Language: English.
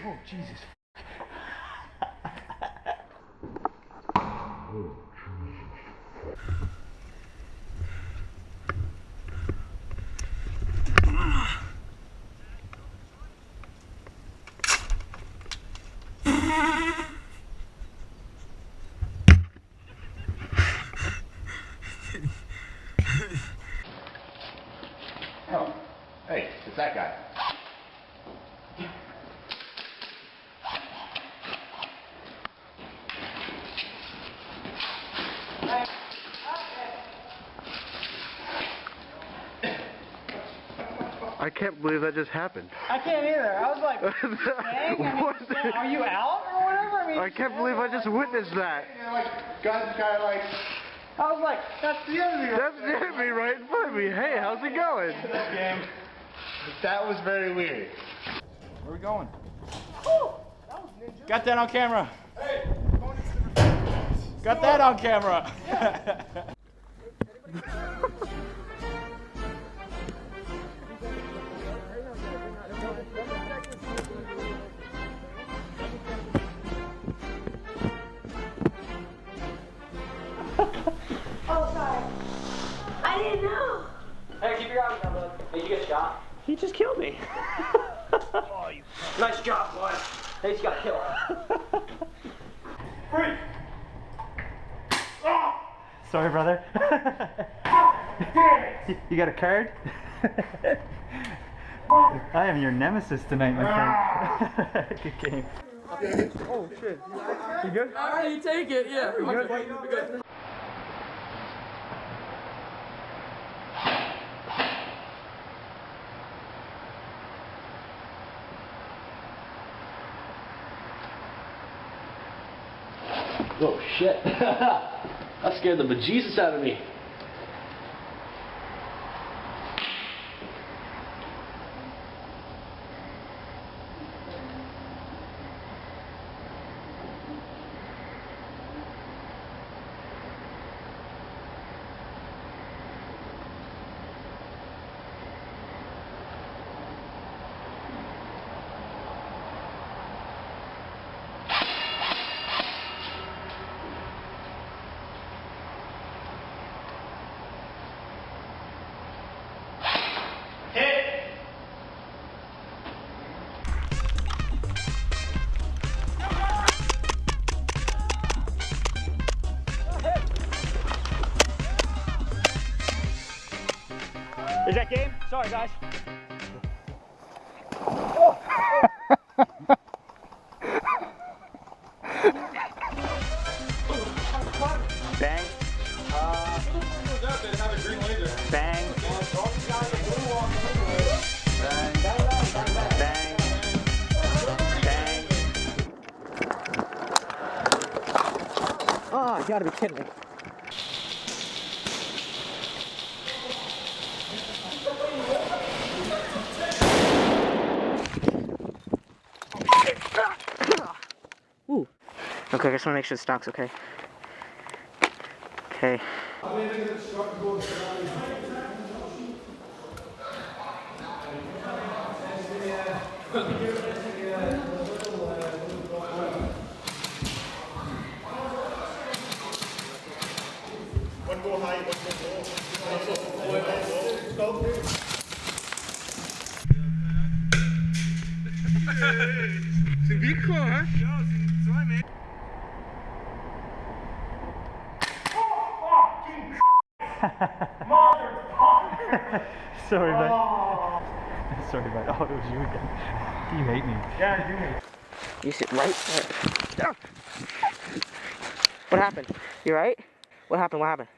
Oh, Jesus. Oh, hey, it's that guy. I can't believe that just happened. I can't either. I was like, dang, What? Are you out or whatever? I can't believe I just witnessed that. And like, gun guy, like. I was like, that's the enemy. That's the enemy right in front of me. Hey, how's it going? Game. That was very weird. Where are we going? Got that on camera. Hey, Got that on camera. Oh, sorry. I didn't know. Hey, keep your eyes down, bud. Did you get shot? He just killed me. Oh, you. Nice job, boy. Hey, you got killed. free. Sorry, brother. You got a card? I am your nemesis tonight, my friend. Good game. Oh shit. You good? Alright, you take it. Yeah. You good? You're good. Oh shit. That scared the bejesus out of me. Is that game? Sorry, guys. Bang. Bang. Bang. Bang. Oh, you gotta be kidding me. Ooh. Okay, I just want to make sure the stock's okay. Okay. One go high, one go low. C'est vite quoi, hein? Sorry, bud. Sorry, bud. Oh, it was you again. You hate me. Yeah, I do hate You sit right there. What happened? You right? What happened? What happened?